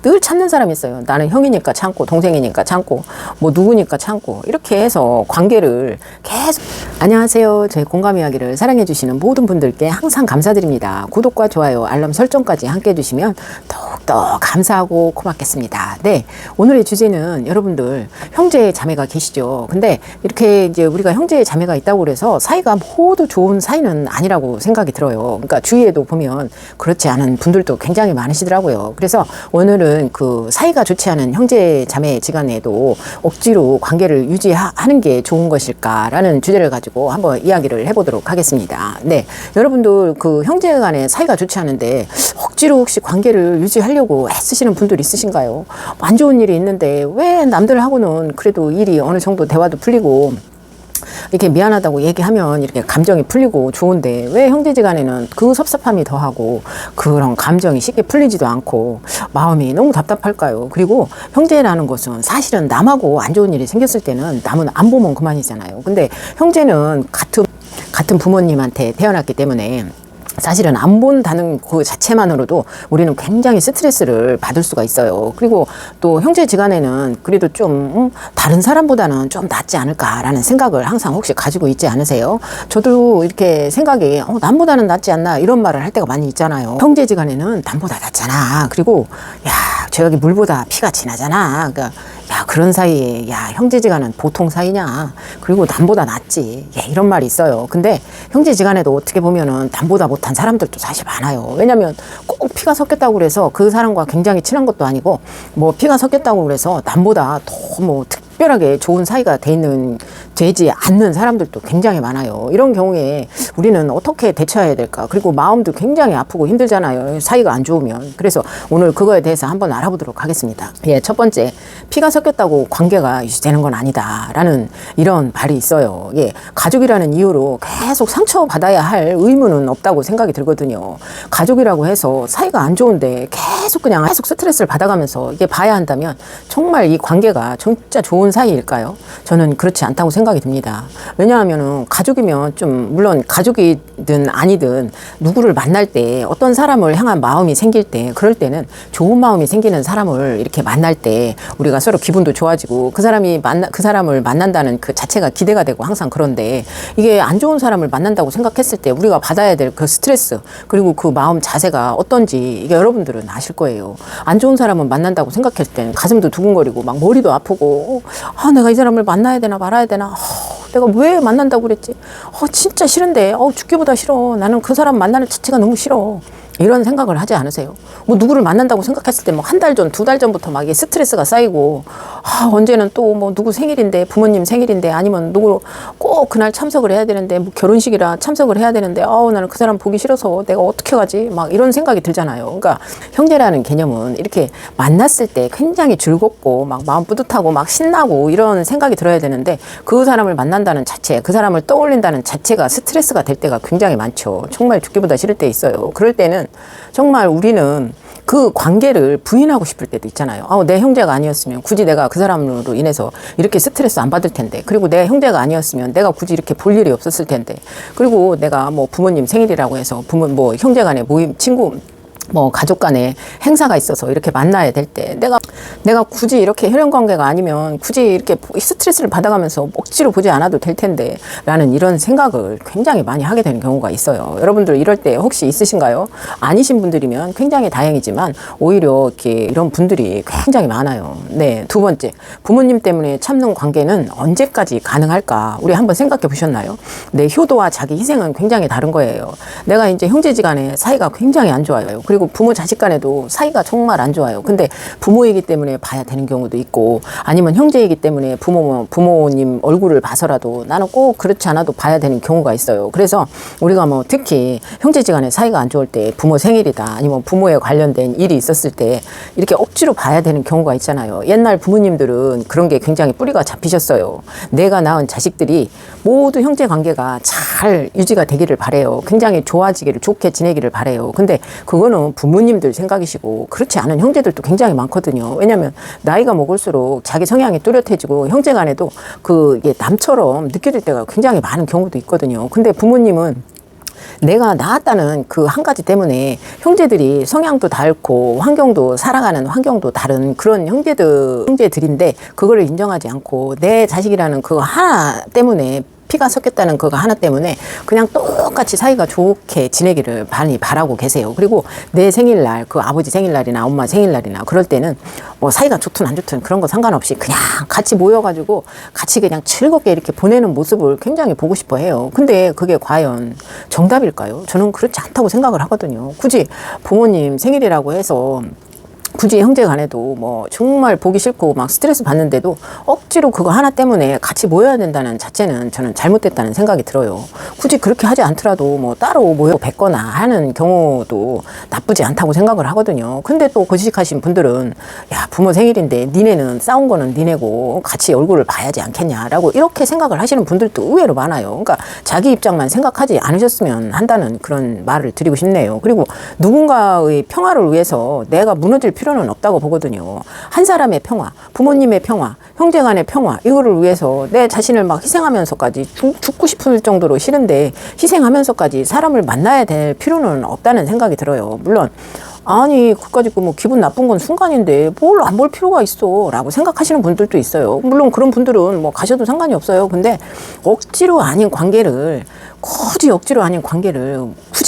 늘 참는 사람이 있어요. 나는 형이니까 참고, 동생이니까 참고, 뭐 누구니까 참고, 이렇게 해서 관계를 계속. 안녕하세요. 저희 공감 이야기를 사랑해주시는 모든 분들께 항상 감사드립니다. 구독과 좋아요, 알람 설정까지 함께 해주시면 더욱더 감사하고 고맙겠습니다. 네, 오늘의 주제는 여러분들 형제 자매가 계시죠. 근데 이렇게 이제 우리가 형제 자매가 있다고 그래서 사이가 모두 좋은 사이는 아니라고 생각이 들어요. 그러니까 주위에도 보면 그렇지 않은 분들도 굉장히 많으시더라고요. 그래서 오늘은 그 사이가 좋지 않은 형제 자매 지간에도 억지로 관계를 유지하는 게 좋은 것일까라는 주제를 가지고 한번 이야기를 해보도록 하겠습니다. 네, 여러분들 그 형제 간에 사이가 좋지 않은데 억지로 혹시 관계를 유지하려고 애쓰시는 분들 있으신가요? 안 좋은 일이 있는데 왜 남들하고는 그래도 일이 어느 정도 대화도 풀리고 이렇게 미안하다고 얘기하면 이렇게 감정이 풀리고 좋은데 왜 형제지간에는 그 섭섭함이 더하고 그런 감정이 쉽게 풀리지도 않고 마음이 너무 답답할까요? 그리고 형제라는 것은 사실은 남하고 안 좋은 일이 생겼을 때는 남은 안 보면 그만이잖아요. 근데 형제는 같은 부모님한테 태어났기 때문에 사실은 안 본다는 그 자체만으로도 우리는 굉장히 스트레스를 받을 수가 있어요. 그리고 또 형제지간에는 그래도 좀 다른 사람보다는 좀 낫지 않을까라는 생각을 항상 혹시 가지고 있지 않으세요? 저도 이렇게 생각이 남보다는 낫지 않나 이런 말을 할 때가 많이 있잖아요. 형제지간에는 남보다 낫잖아. 그리고 야, 저기 물보다 피가 진하잖아. 그러니까 야, 그런 사이에 야, 형제지간은 보통 사이냐? 그리고 남보다 낫지. 야, 이런 말이 있어요. 근데 형제지간에도 어떻게 보면은 남보다 못한 사람들도 사실 많아요. 왜냐면 꼭 피가 섞였다고 그래서 그 사람과 굉장히 친한 것도 아니고 뭐 피가 섞였다고 그래서 남보다 더 뭐 특별하게 좋은 사이가 되지 않는 사람들도 굉장히 많아요. 이런 경우에 우리는 어떻게 대처해야 될까? 그리고 마음도 굉장히 아프고 힘들잖아요. 사이가 안 좋으면. 그래서 오늘 그거에 대해서 한번 알아보도록 하겠습니다. 예, 첫 번째, 피가 섞였다고 관계가 유지되는 건 아니다라는 이런 말이 있어요. 예, 가족이라는 이유로 계속 상처받아야 할 의무는 없다고 생각이 들거든요. 가족이라고 해서 사이가 안 좋은데 계속 스트레스를 받아가면서 이게 봐야 한다면 정말 이 관계가 진짜 좋은 사이일까요? 저는 그렇지 않다고 생각이 듭니다. 왜냐하면은 가족이면 좀 물론 가족이든 아니든 누구를 만날 때 어떤 사람을 향한 마음이 생길 때 그럴 때는 좋은 마음이 생기는 사람을 이렇게 만날 때 우리가 서로 기분도 좋아지고 그 사람을 만난다는 그 자체가 기대가 되고 항상 그런데 이게 안 좋은 사람을 만난다고 생각했을 때 우리가 받아야 될 그 스트레스 그리고 그 마음 자세가 어떤지 이게 여러분들은 아실 거예요. 안 좋은 사람을 만난다고 생각했을 때는 가슴도 두근거리고 막 머리도 아프고 내가 이 사람을 만나야 되나 말아야 되나 내가 왜 만난다고 그랬지? 진짜 싫은데 죽기보다 싫어. 나는 그 사람 만나는 자체가 너무 싫어. 이런 생각을 하지 않으세요? 뭐 누구를 만난다고 생각했을 때 뭐 한 달 전, 두 달 전부터 막 이게 스트레스가 쌓이고 언제는 또 뭐 누구 생일인데 부모님 생일인데 아니면 누구 꼭 그날 참석을 해야 되는데 뭐 결혼식이라 참석을 해야 되는데 나는 그 사람 보기 싫어서 내가 어떻게 가지? 막 이런 생각이 들잖아요. 그러니까 형제라는 개념은 이렇게 만났을 때 굉장히 즐겁고 막 마음 뿌듯하고 막 신나고 이런 생각이 들어야 되는데 그 사람을 만난다는 자체, 그 사람을 떠올린다는 자체가 스트레스가 될 때가 굉장히 많죠. 정말 죽기보다 싫을 때 있어요. 그럴 때는 정말 우리는 그 관계를 부인하고 싶을 때도 있잖아요. 내 형제가 아니었으면 굳이 내가 그 사람으로 인해서 이렇게 스트레스 안 받을 텐데. 그리고 내 형제가 아니었으면 내가 굳이 이렇게 볼 일이 없었을 텐데. 그리고 내가 뭐 부모님 생일이라고 해서 뭐 형제 간의 모임, 친구 뭐 가족 간에 행사가 있어서 이렇게 만나야 될 때 내가 굳이 이렇게 혈연 관계가 아니면 굳이 이렇게 스트레스를 받아가면서 억지로 보지 않아도 될 텐데 라는 이런 생각을 굉장히 많이 하게 되는 경우가 있어요. 여러분들 이럴 때 혹시 있으신가요? 아니신 분들이면 굉장히 다행이지만 오히려 이렇게 이런 분들이 굉장히 많아요. 네, 두 번째, 부모님 때문에 참는 관계는 언제까지 가능할까? 우리 한번 생각해 보셨나요? 내 효도와 자기 희생은 굉장히 다른 거예요. 내가 이제 형제지간에 사이가 굉장히 안 좋아요. 그리고 부모 자식 간에도 사이가 정말 안 좋아요. 근데 부모이기 때문에 봐야 되는 경우도 있고 아니면 형제이기 때문에 부모님 얼굴을 봐서라도 나는 꼭 그렇지 않아도 봐야 되는 경우가 있어요. 그래서 우리가 뭐 특히 형제지간에 사이가 안 좋을 때 부모 생일이다 아니면 부모에 관련된 일이 있었을 때 이렇게 억지로 봐야 되는 경우가 있잖아요. 옛날 부모님들은 그런 게 굉장히 뿌리가 잡히셨어요. 내가 낳은 자식들이 모두 형제 관계가 잘 유지가 되기를 바래요. 굉장히 좋게 지내기를 바래요. 근데 그거는 부모님들 생각이시고 그렇지 않은 형제들도 굉장히 많거든요. 왜냐하면 나이가 먹을수록 자기 성향이 뚜렷해지고 형제 간에도 이게 남처럼 느껴질 때가 굉장히 많은 경우도 있거든요. 근데 부모님은 내가 낳았다는 그 한 가지 때문에 형제들이 성향도 닳고 환경도 살아가는 환경도 다른 그런 형제들인데 그거를 인정하지 않고 내 자식이라는 그 하나 때문에 피가 섞였다는 그거 하나 때문에 그냥 똑같이 사이가 좋게 지내기를 많이 바라고 계세요. 그리고 내 생일날, 그 아버지 생일날이나 엄마 생일날이나 그럴 때는 뭐 사이가 좋든 안 좋든 그런 거 상관없이 그냥 같이 모여가지고 같이 그냥 즐겁게 이렇게 보내는 모습을 굉장히 보고 싶어 해요. 근데 그게 과연 정답일까요? 저는 그렇지 않다고 생각을 하거든요. 굳이 부모님 생일이라고 해서 굳이 형제 간에도 뭐 정말 보기 싫고 막 스트레스 받는데도 억지로 그거 하나 때문에 같이 모여야 된다는 자체는 저는 잘못됐다는 생각이 들어요. 굳이 그렇게 하지 않더라도 뭐 따로 모여 뵙거나 하는 경우도 나쁘지 않다고 생각을 하거든요. 근데 또 거짓하신 분들은 야, 부모 생일인데 니네는 싸운 거는 니네고 같이 얼굴을 봐야지 않겠냐라고 이렇게 생각을 하시는 분들도 의외로 많아요. 그러니까 자기 입장만 생각하지 않으셨으면 한다는 그런 말을 드리고 싶네요. 그리고 누군가의 평화를 위해서 내가 무너질 필요는 없다고 보거든요. 한 사람의 평화, 부모님의 평화, 형제 간의 평화, 이거를 위해서 내 자신을 막 희생하면서까지 죽고 싶을 정도로 싫은데 희생하면서까지 사람을 만나야 될 필요는 없다는 생각이 들어요. 물론 아니 그까짓 거 뭐 기분 나쁜 건 순간인데 뭘 안 볼 필요가 있어 라고 생각하시는 분들도 있어요. 물론 그런 분들은 뭐 가셔도 상관이 없어요. 근데 억지로 아닌 관계를 굳이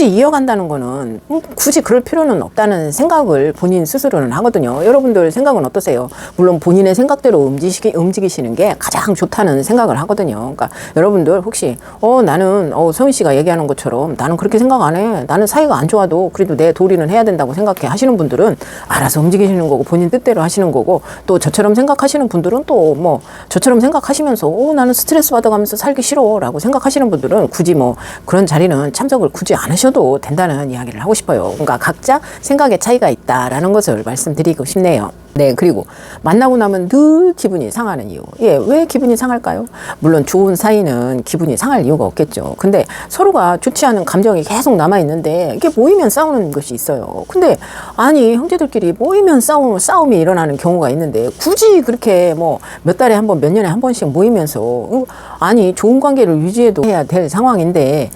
이어간다는 거는 굳이 그럴 필요는 없다는 생각을 본인 스스로는 하거든요. 여러분들 생각은 어떠세요? 물론 본인의 생각대로 움직이시는 게 가장 좋다는 생각을 하거든요. 그러니까 여러분들 혹시 나는 서은 씨가 얘기하는 것처럼 나는 그렇게 생각 안 해. 나는 사이가 안 좋아도 그래도 내 도리는 해야 된다고 생각해 하시는 분들은 알아서 움직이시는 거고 본인 뜻대로 하시는 거고, 또 저처럼 생각하시는 분들은 또 뭐 저처럼 생각하시면서 나는 스트레스 받아가면서 살기 싫어 라고 생각하시는 분들은 굳이 뭐 그런 자리는 참석을 굳이 안 하셔도 된다는 이야기를 하고 싶어요. 그러니까 각자 생각의 차이가 있다라는 것을 말씀드리고 싶네요. 네, 그리고 만나고 나면 늘 기분이 상하는 이유. 왜 기분이 상할까요? 물론 좋은 사이는 기분이 상할 이유가 없겠죠. 근데 서로가 좋지 않은 감정이 계속 남아있는데 이게 모이면 싸우는 것이 있어요. 근데 아니 형제들끼리 모이면 싸움이 일어나는 경우가 있는데 굳이 그렇게 뭐 몇 달에 한 번, 몇 년에 한 번씩 모이면서 아니 좋은 관계를 유지해도 해야 될 상황인데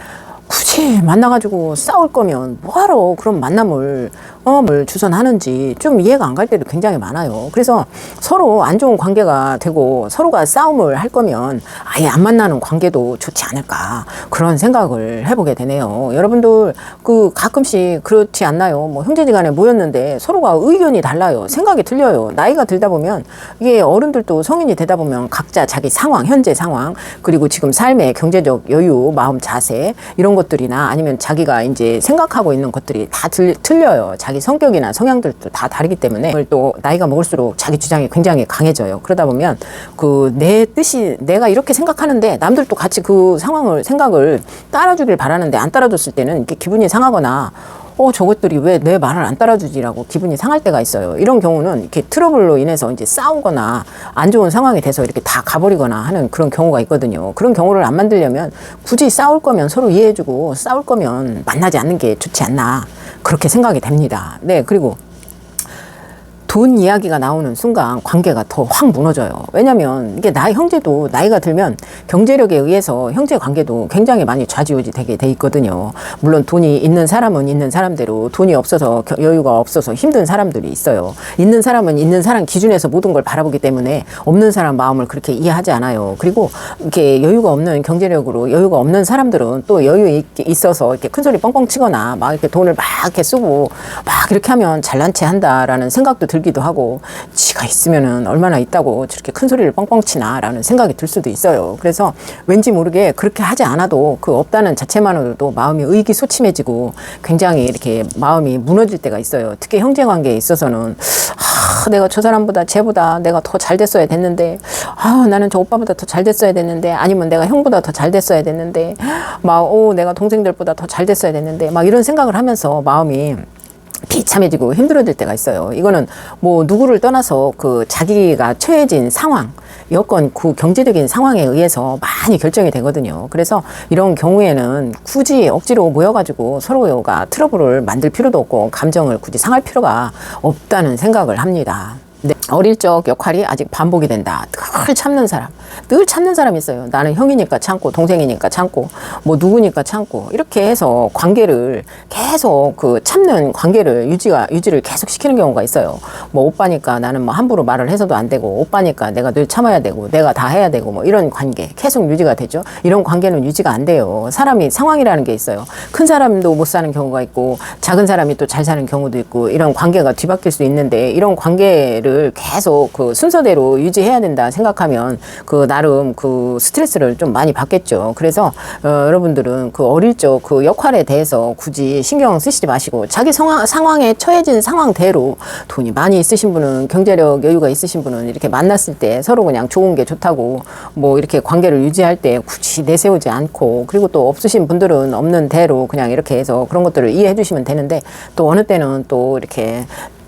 굳이 만나가지고 싸울 거면 뭐하러 그런 만남을 주선하는지 좀 이해가 안 갈 때도 굉장히 많아요. 그래서 서로 안 좋은 관계가 되고 서로가 싸움을 할 거면 아예 안 만나는 관계도 좋지 않을까 그런 생각을 해보게 되네요. 여러분들 가끔씩 그렇지 않나요? 뭐 형제지간에 모였는데 서로가 의견이 달라요. 생각이 틀려요. 나이가 들다 보면 이게 어른들도 성인이 되다 보면 각자 자기 상황, 현재 상황, 그리고 지금 삶의 경제적 여유, 마음 자세 이런 것들이나 아니면 자기가 이제 생각하고 있는 것들이 다 틀려요. 자기 성격이나 성향들도 다 다르기 때문에 또 나이가 먹을수록 자기 주장이 굉장히 강해져요. 그러다 보면 내 뜻이 내가 이렇게 생각하는데 남들도 같이 그 생각을 따라주길 바라는데 안 따라줬을 때는 이렇게 기분이 상하거나 저것들이 왜 내 말을 안 따라주지라고 기분이 상할 때가 있어요. 이런 경우는 이렇게 트러블로 인해서 이제 싸우거나 안 좋은 상황이 돼서 이렇게 다 가버리거나 하는 그런 경우가 있거든요. 그런 경우를 안 만들려면 굳이 싸울 거면 서로 이해해주고 싸울 거면 만나지 않는 게 좋지 않나 그렇게 생각이 됩니다. 네, 그리고 돈 이야기가 나오는 순간 관계가 더 확 무너져요. 왜냐면 이게 형제도 나이가 들면 경제력에 의해서 형제 관계도 굉장히 많이 좌지우지 되게 돼 있거든요. 물론 돈이 있는 사람은 있는 사람대로 돈이 없어서 여유가 없어서 힘든 사람들이 있어요. 있는 사람은 있는 사람 기준에서 모든 걸 바라보기 때문에 없는 사람 마음을 그렇게 이해하지 않아요. 그리고 이렇게 여유가 없는 경제력으로 여유가 없는 사람들은 또 여유 있어서 이렇게 큰 소리 뻥뻥 치거나 막 이렇게 돈을 막 이렇게 쓰고 막 이렇게 하면 잘난 체 한다라는 생각도 들기도 하고, 지가 있으면은 얼마나 있다고 저렇게 큰 소리를 뻥뻥 치나 라는 생각이 들 수도 있어요. 그래서 왠지 모르게 그렇게 하지 않아도 그 없다는 자체만으로도 마음이 의기소침해지고 굉장히 이렇게 마음이 무너질 때가 있어요. 특히 형제관계에 있어서는 내가 저 사람보다 쟤보다 내가 더 잘 됐어야 됐는데, 나는 저 오빠보다 더 잘 됐어야 됐는데, 아니면 내가 형보다 더 잘 됐어야 됐는데, 내가 동생들보다 더 잘 됐어야 됐는데 막 이런 생각을 하면서 마음이 비참해지고 힘들어질 때가 있어요. 이거는 뭐 누구를 떠나서 자기가 처해진 상황, 여건 경제적인 상황에 의해서 많이 결정이 되거든요. 그래서 이런 경우에는 굳이 억지로 모여가지고 서로가 트러블을 만들 필요도 없고 감정을 굳이 상할 필요가 없다는 생각을 합니다. 네, 어릴 적 역할이 아직 반복이 된다. 늘 참는 사람, 늘 참는 사람이 있어요. 나는 형이니까 참고, 동생이니까 참고, 뭐 누구니까 참고, 이렇게 해서 관계를 계속 그 참는 관계를 유지를 계속 시키는 경우가 있어요. 뭐 오빠니까 나는 뭐 함부로 말을 해서도 안 되고, 오빠니까 내가 늘 참아야 되고, 내가 다 해야 되고, 뭐 이런 관계 계속 유지가 되죠. 이런 관계는 유지가 안 돼요. 사람이 상황이라는 게 있어요. 큰 사람도 못 사는 경우가 있고, 작은 사람이 또 잘 사는 경우도 있고, 이런 관계가 뒤바뀔 수 있는데, 이런 관계를 계속 그 순서대로 유지해야 된다 생각하면 그 나름 그 스트레스를 좀 많이 받겠죠. 그래서 여러분들은 그 어릴 적 그 역할에 대해서 굳이 신경 쓰시지 마시고, 자기 상황에 처해진 상황대로, 돈이 많이 있으신 분은, 경제력 여유가 있으신 분은 이렇게 만났을 때 서로 그냥 좋은 게 좋다고 뭐 이렇게 관계를 유지할 때 굳이 내세우지 않고, 그리고 또 없으신 분들은 없는 대로 그냥 이렇게 해서 그런 것들을 이해해 주시면 되는데, 또 어느 때는 또 이렇게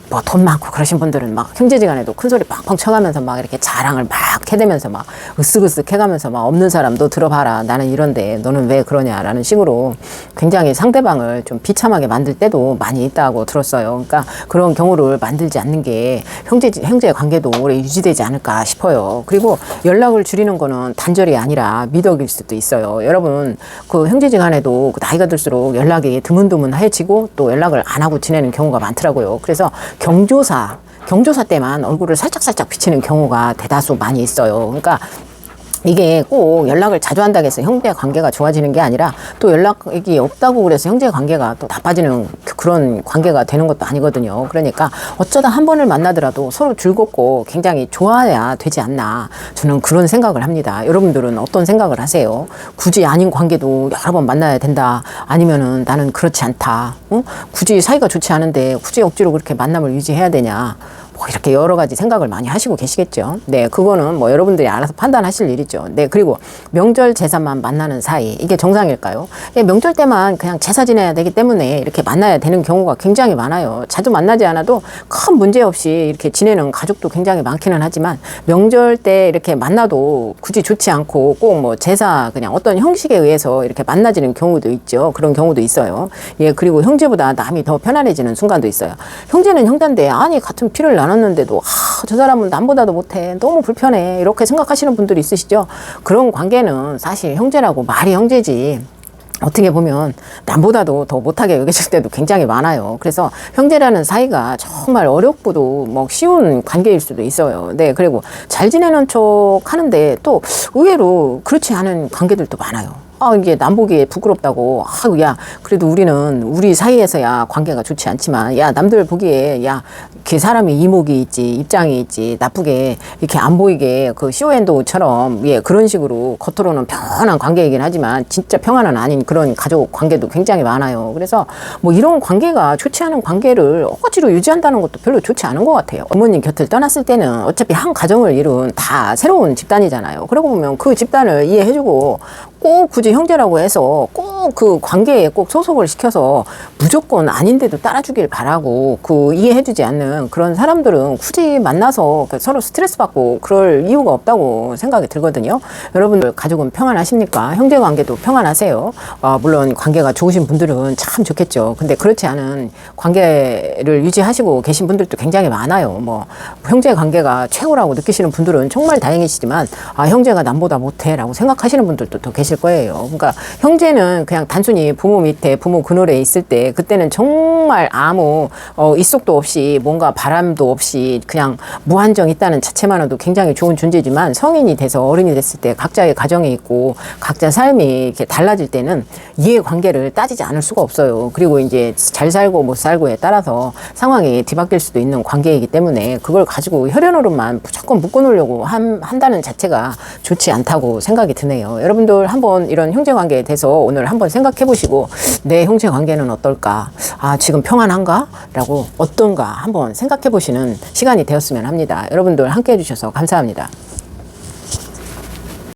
뭐 돈 많고 그러신 분들은 막 형제지간에도 큰 소리 팡팡 쳐가면서 막 이렇게 자랑을 막 해대면서 막 으쓱으쓱 해가면서 막 없는 사람도 들어봐라, 나는 이런데 너는 왜 그러냐라는 식으로 굉장히 상대방을 좀 비참하게 만들 때도 많이 있다고 들었어요. 그러니까 그런 경우를 만들지 않는 게 형제 관계도 오래 유지되지 않을까 싶어요. 그리고 연락을 줄이는 거는 단절이 아니라 미덕일 수도 있어요. 여러분 그 형제지간에도 나이가 들수록 연락이 드문드문해지고 또 연락을 안 하고 지내는 경우가 많더라고요. 그래서 경조사 때만 얼굴을 살짝살짝 비치는 경우가 대다수 많이 있어요. 그러니까 이게 꼭 연락을 자주 한다고 해서 형제 관계가 좋아지는 게 아니라, 또 연락이 없다고 그래서 형제 관계가 또 나빠지는 그런 관계가 되는 것도 아니거든요. 그러니까 어쩌다 한 번을 만나더라도 서로 즐겁고 굉장히 좋아야 되지 않나, 저는 그런 생각을 합니다. 여러분들은 어떤 생각을 하세요? 굳이 아닌 관계도 여러 번 만나야 된다, 아니면은 나는 그렇지 않다, 굳이 사이가 좋지 않은데 굳이 억지로 그렇게 만남을 유지해야 되냐, 뭐 이렇게 여러 가지 생각을 많이 하시고 계시겠죠. 네, 그거는 뭐 여러분들이 알아서 판단하실 일이죠. 네, 그리고 명절 제사만 만나는 사이, 이게 정상일까요? 예, 명절 때만 그냥 제사 지내야 되기 때문에 이렇게 만나야 되는 경우가 굉장히 많아요. 자주 만나지 않아도 큰 문제 없이 이렇게 지내는 가족도 굉장히 많기는 하지만, 명절 때 이렇게 만나도 굳이 좋지 않고 꼭 뭐 제사 그냥 어떤 형식에 의해서 이렇게 만나지는 경우도 있죠. 그런 경우도 있어요. 예, 그리고 형제보다 남이 더 편안해지는 순간도 있어요. 형제는 형제인데 아니 같은 피를 나눴는데도 저 사람은 남보다도 못해, 너무 불편해, 이렇게 생각하시는 분들이 있으시죠. 그런 관계는 사실 형제라고 말이 형제지, 어떻게 보면 남보다도 더 못하게 여겨질 때도 굉장히 많아요. 그래서 형제라는 사이가 정말 어렵고도 뭐 쉬운 관계일 수도 있어요. 네, 그리고 잘 지내는 척 하는데 또 의외로 그렇지 않은 관계들도 많아요. 이게 남 보기에 부끄럽다고, 야, 그래도 우리는 우리 사이에서야 관계가 좋지 않지만, 야, 남들 보기에, 야, 그 사람이 이목이 있지, 입장이 있지, 나쁘게 이렇게 안 보이게 그 쇼앤도우처럼, 예, 그런 식으로 겉으로는 평안한 관계이긴 하지만 진짜 평안은 아닌 그런 가족 관계도 굉장히 많아요. 그래서 뭐 이런 관계가 좋지 않은 관계를 억지로 유지한다는 것도 별로 좋지 않은 것 같아요. 어머님 곁을 떠났을 때는 어차피 한 가정을 이룬 다 새로운 집단이잖아요. 그러고 보면 그 집단을 이해해주고, 꼭 굳이 형제라고 해서 꼭 그 관계에 꼭 소속을 시켜서 무조건 아닌데도 따라주길 바라고 그 이해해주지 않는 그런 사람들은 굳이 만나서 서로 스트레스 받고 그럴 이유가 없다고 생각이 들거든요. 여러분들 가족은 평안하십니까? 형제 관계도 평안하세요? 물론 관계가 좋으신 분들은 참 좋겠죠. 근데 그렇지 않은 관계를 유지하시고 계신 분들도 굉장히 많아요. 뭐 형제 관계가 최고라고 느끼시는 분들은 정말 다행이시지만, 형제가 남보다 못해라고 생각하시는 분들도 더 계실 거예요. 그러니까 형제는 그냥 단순히 부모 밑에 부모 그늘에 있을 때, 그때는 정말 아무 입속도 없이 뭔가 바람도 없이 그냥 무한정 있다는 자체만으로도 굉장히 좋은 존재지만, 성인이 돼서 어른이 됐을 때 각자의 가정이 있고 각자 삶이 이렇게 달라질 때는 이해관계를 따지지 않을 수가 없어요. 그리고 이제 잘 살고 못 살고에 따라서 상황이 뒤바뀔 수도 있는 관계이기 때문에, 그걸 가지고 혈연으로만 무조건 묶어놓으려고 한다는 자체가 좋지 않다고 생각이 드네요. 여러분들 한번 이런 형제관계에 대해서 오늘 한번 생각해 보시고, 내 형제관계는 어떨까? 지금 평안한가? 라고 어떤가 한번 생각해 보시는 시간이 되었으면 합니다. 여러분들 함께 해주셔서 감사합니다.